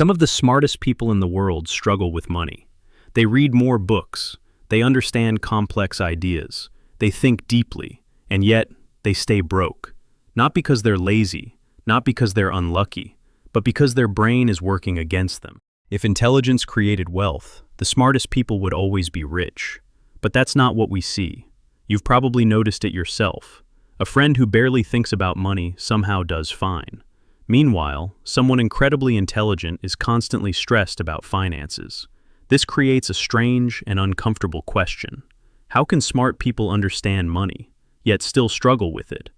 Some of the smartest people in the world struggle with money. They read more books, they understand complex ideas, they think deeply, and yet they stay broke. Not because they're lazy, not because they're unlucky, but because their brain is working against them. If intelligence created wealth, the smartest people would always be rich. But that's not what we see. You've probably noticed it yourself. A friend who barely thinks about money somehow does fine. Meanwhile, someone incredibly intelligent is constantly stressed about finances. This creates a strange and uncomfortable question. How can smart people understand money, yet still struggle with it?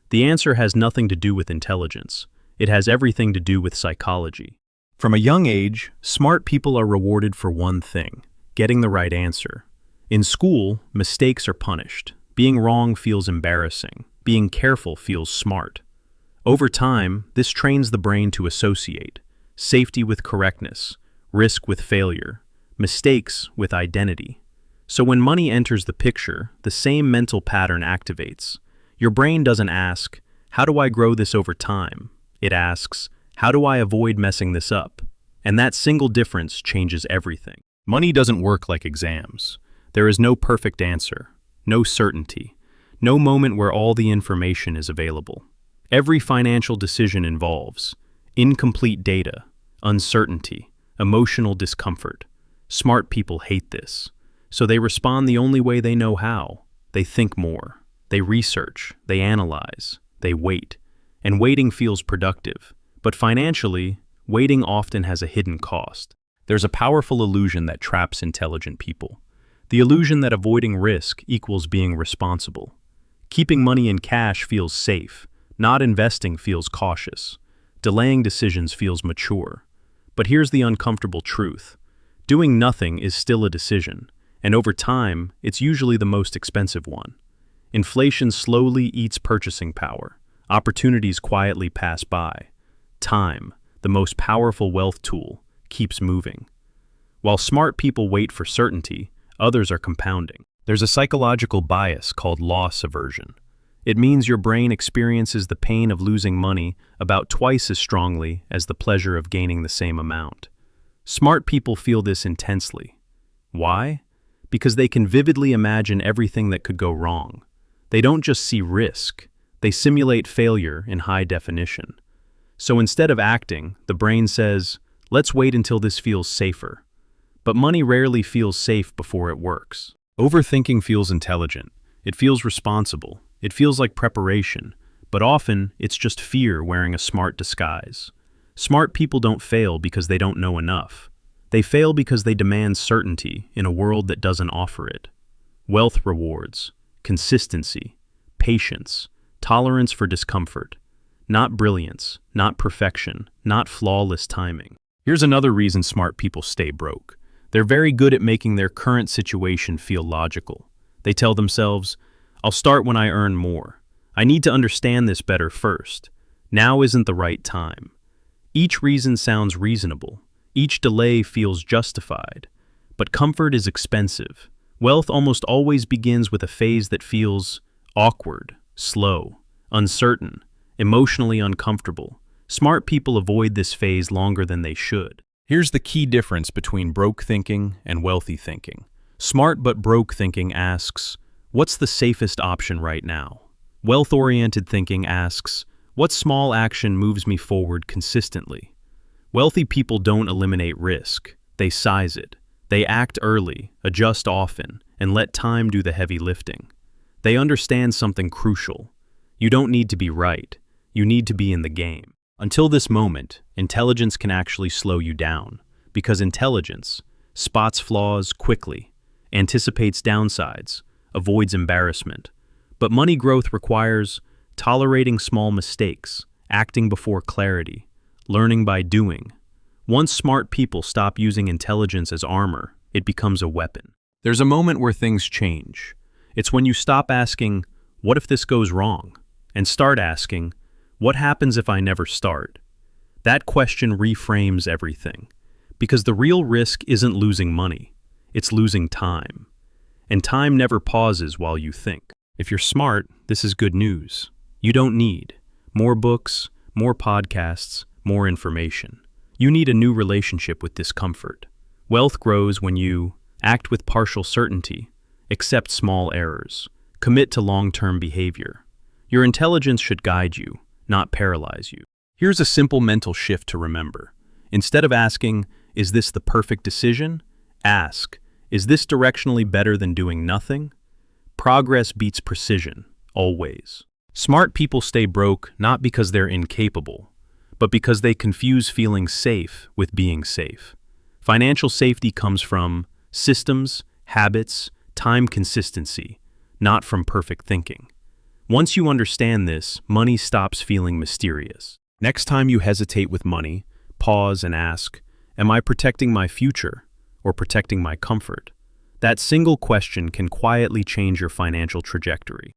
The answer has nothing to do with intelligence. It has everything to do with psychology. From a young age, smart people are rewarded for one thing: getting the right answer. In school, mistakes are punished. Being wrong feels embarrassing. Being careful feels smart. Over time, this trains the brain to associate safety with correctness, risk with failure, mistakes with identity. So when money enters the picture, the same mental pattern activates. Your brain doesn't ask, "How do I grow this over time?" It asks, "How do I avoid messing this up?" And that single difference changes everything. Money doesn't work like exams. There is no perfect answer, no certainty, no moment where all the information is available. Every financial decision involves incomplete data, uncertainty, emotional discomfort. Smart people hate this, so they respond the only way they know how. They think more, they research, they analyze, they wait. And waiting feels productive. But financially, waiting often has a hidden cost. There's a powerful illusion that traps intelligent people. The illusion that avoiding risk equals being responsible. Keeping money in cash feels safe. Not investing feels cautious. Delaying decisions feels mature. But here's the uncomfortable truth. Doing nothing is still a decision, and over time, it's usually the most expensive one. Inflation slowly eats purchasing power. Opportunities quietly pass by. Time, the most powerful wealth tool, keeps moving. While smart people wait for certainty, others are compounding. There's a psychological bias called loss aversion. It means your brain experiences the pain of losing money about twice as strongly as the pleasure of gaining the same amount. Smart people feel this intensely. Why? Because they can vividly imagine everything that could go wrong. They don't just see risk, they simulate failure in high definition. So instead of acting, the brain says, "Let's wait until this feels safer." But money rarely feels safe before it works. Overthinking feels intelligent. It feels responsible. It feels like preparation. But often, it's just fear wearing a smart disguise. Smart people don't fail because they don't know enough. They fail because they demand certainty in a world that doesn't offer it. Wealth rewards consistency, patience, tolerance for discomfort. Not brilliance, not perfection, not flawless timing. Here's another reason smart people stay broke. They're very good at making their current situation feel logical. They tell themselves, "I'll start when I earn more. I need to understand this better first. Now isn't the right time." Each reason sounds reasonable. Each delay feels justified. But comfort is expensive. Wealth almost always begins with a phase that feels awkward, slow, uncertain, emotionally uncomfortable. Smart people avoid this phase longer than they should. Here's the key difference between broke thinking and wealthy thinking. Smart but broke thinking asks, "What's the safest option right now?" Wealth-oriented thinking asks, "What small action moves me forward consistently?" Wealthy people don't eliminate risk. They size it. They act early, adjust often, and let time do the heavy lifting. They understand something crucial. You don't need to be right. You need to be in the game. Until this moment, intelligence can actually slow you down, because intelligence spots flaws quickly, anticipates downsides, avoids embarrassment. But money growth requires tolerating small mistakes, acting before clarity, learning by doing. Once smart people stop using intelligence as armor, it becomes a weapon. There's a moment where things change. It's when you stop asking, "What if this goes wrong?" and start asking, "What happens if I never start?" That question reframes everything, because the real risk isn't losing money, it's losing time. And time never pauses while you think. If you're smart, this is good news. You don't need more books, more podcasts, more information. You need a new relationship with discomfort. Wealth grows when you act with partial certainty, accept small errors, commit to long-term behavior. Your intelligence should guide you, not paralyze you. Here's a simple mental shift to remember. Instead of asking, "Is this the perfect decision?" ask, "Is this directionally better than doing nothing?" Progress beats precision, always. Smart people stay broke not because they're incapable, but because they confuse feeling safe with being safe. Financial safety comes from systems, habits, time consistency, not from perfect thinking. Once you understand this, money stops feeling mysterious. Next time you hesitate with money, pause and ask, "Am I protecting my future or protecting my comfort?" That single question can quietly change your financial trajectory.